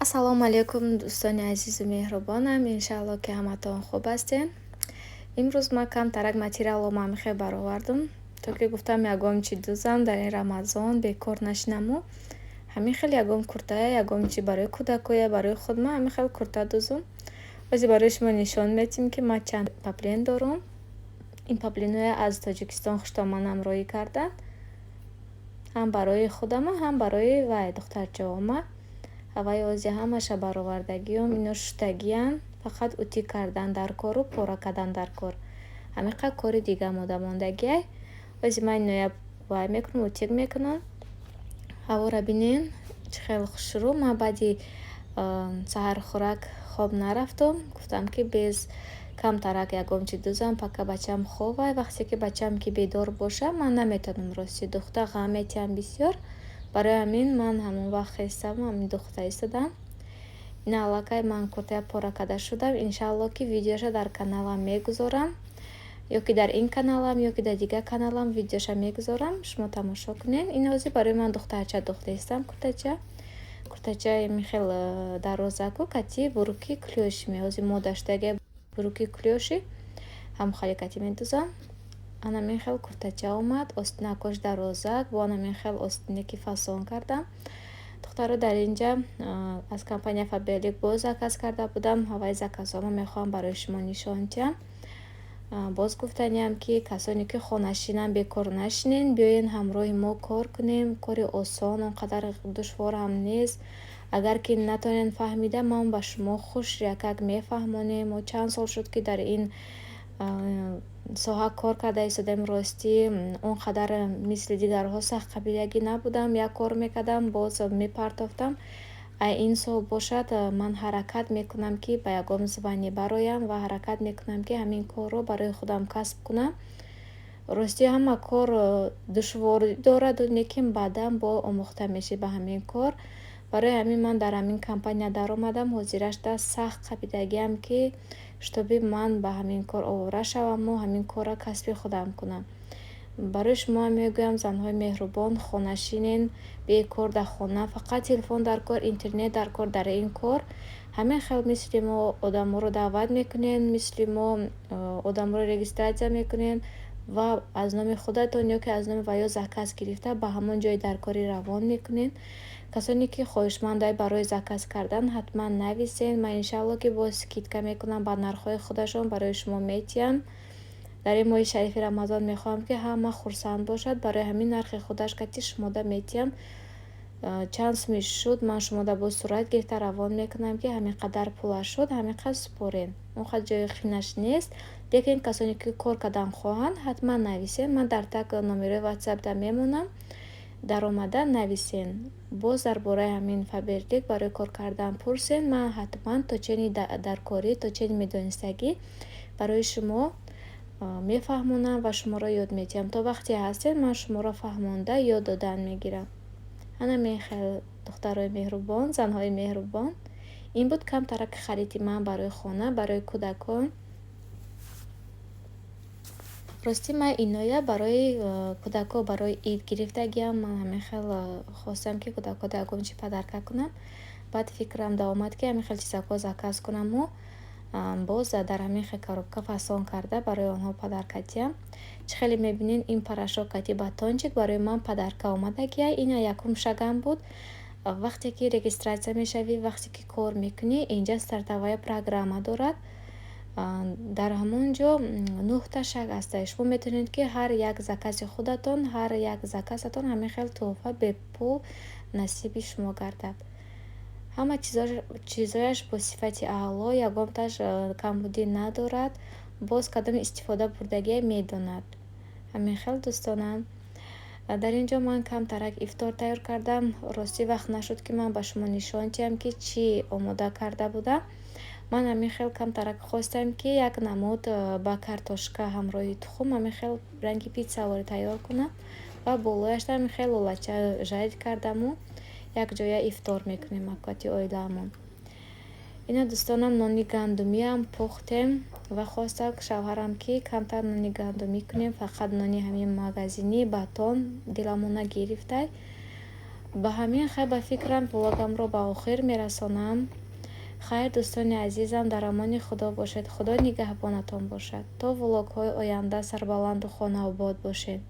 Ассалому алайкум дӯстони азизу меҳрубонам. Иншаалло ки ҳаматон хуб ҳастен. Имрӯз ман камтарак материалро мехе баровардам, то ки гуфтам ягон чи дӯзам дар ин рамазон бекор нашинаму. Ҳамин хел ягон куртая, ягон чи барои кӯдакоя, барои худ ман ҳамин хел курта дӯзум. ҳозир барои шумо нишон медиҳам ки ман чанд паплен дорам. Ин папленоя аз Тоҷикистон хуштомадам роӣ карданд. ҳам барои худама, ҳам барои вай духтарчаома. ҳаваи ози ҳамаша баровардагиём ино шуштагиян, фақат утӣ кардан дар кору пора кардан дар кор. Ҳамиқа кори дига модамондагиай. ози ман иноя вай мекунам, утӣ мекунам. ҳавора бинен чӣ хел хушрӯ. Ман баъди саҳархӯрак хоб нарафтам. Гуфтам ки без камтарак ягон чи дӯзам, пака бачам ховай. Вақте ки бачам ки бедор боша, ман наметавонам рости духта ғам метиҳам бисёр. барои ҳамин ман ҳамон вақт хестам, ҳамин духта истодам. ина аллакай ман куртая пора карда шудам. иншаалло ки видеоша дар каналам мегузорам, ё ки дар ин каналам, ё ки дар дигар каналам видеоша мегузорам. шумо тамошо кунед. ин ҳозир барои ман духтарча духта истам. куртачаи михел дарозаку кати буруки клёши ме. ҳозир мода шудаги буруки клёши ҳам хали кати медӯзам. ана михел куртача омад, остинакош дарозак, бо ана михел остинеки фасон кардам. духтаро дар инҷа аз компания Faberlic боз заказ карда будам. ҳаваи заказҳомо мехоҳам барои шумо нишон диҳам. боз гуфтаниам ки касоне ки хонашинан бекор нашинен, биёен ҳамроҳи мо кор кунем. кори осон, он қадар душвор ҳам нест. агар ки натонен фаҳмида, ман ба шумо хуш якак мефаҳмонем. мо чанд сол шуд ки дар ин соҳа кор карда истодем. ростӣ он қадар мисли дигарҳо сахтқабилягӣ набудам. як кор мекардам, боз мепартофтам. ин сол бошад, ман ҳаракат мекунам ки ба ягон звание бароям ва ҳаракат мекунам ки ҳамин корро барои худам касб кунам. ростӣ ҳама кор душворӣ дорад, лекин баъдан бо омӯхта мешӣ ба ҳамин кор. барои ҳамин ман дар ҳамин компания даромадам. ҳозирашта сахт қабидагиам ки шутоби ман ба ҳамин кор овора шаваму ҳамин корро касби худам кунам. барои шумо мегӯям, занҳои меҳрубон, хонашинен, бекор дар хона, фақат телефон дар кор, интернет дар кор. дар ин кор ҳамин хел мисли мо одаморо даъват мекунем, мисли мо одаморо регистратсия мекунем ва аз номи худатон ё ки аз номи ва ё заказ гирифта ба ҳамон ҷои дар кори равон мекунем. касоне ки хоҳишмандай барои заказ кардан ҳатман нависен. ман иншаалло ки бо скидка мекунам ба нархҳои худашон барои шумо метиҳам. дар ин моҳи шарифи рамазон мехоҳам ки ҳама хурсанд бошад. барои ҳамин нархи худаш кати шумода метиҳам. чанд сумиш шуд, ман шумода бо сурат гирифта равон мекунам ки ҳамин қадар пулаш шуд, ҳамин қадар спорен. он қадар ҷои хинаш нест. лекин касоне ки кор кардан хоҳанд ҳатман нависен. ман дар так номерои ватсапда мемонам. даромада нависен. боз дар бораи ҳамин Faberlic барои кор кардан пурсен. ман ҳатман то чени даркорӣ, то чени медонистагӣ барои шумо мефаҳмонам ва шуморо ёд метиҳам. то вақте ҳастед, ман шуморо фаҳмонда ёд додан мегирам. ана мехел духтарои меҳрубон, занҳои меҳрубон, ин буд камтарак хариди ман барои хона, барои кӯдакон. ростӣ ман иноя барои кӯдако барои ид гирифтагиам. ман ҳамин хел хостам ки кӯдакода ягон чи падарка кунам. баъд фикрам даомад ки ҳамин хел чизаҳо заказ кунаму боз дар ҳамин хел коробка фасон карда барои онҳо падарка диҳам. чӣ хеле мебинен ин порошок кати батончик барои ман падарка омадагия. ина якум шагам буд. вақте ки регистратсия мешавӣ, вақте ки кор мекунӣ, инҷа стартовая программа дорад. дар ҳамон ҷо 9 шаг ҳасташ. шумо метавонед ки ҳар як закази худатон, ҳар як заказатон ҳамин хел туҳфа бепул насиби шумо гардад. ҳама чизояш бо сифати аъло, ягонташ камбудӣ надорад. боз кадоми истифода бурдагия медонад. ҳамин хел дӯстонам, дар ин ҷо ман камтарак ифтор тайёр кардам. ростӣ вақт нашуд ки ман ба шумо нишон диҳам ки чӣ омода карда будам. ман ҳамин хел камтарак хостам ки як намуд ба картошка ҳамроҳи тухм ҳамин хел ранги питсаворӣ тайёр кунам ва болояшта ҳамин хел лолача жарид кардаму якҷоя ифтор мекунем акати оилаамон. ина дӯстонам, нони гандумиам пухтем ва хостам шавҳарам ки камтар нони гандумӣ кунем. фақат нони ҳамин магазинӣ батон диламона гирифтай. ба ҳамин хай ба фикрам влогамро ба охир мерасонам. хайр дӯстони азизам, дар амони худо бошед. Худо нигаҳбонатон бошад. То влогҳои оянда сарбаланду хонаобод бошед.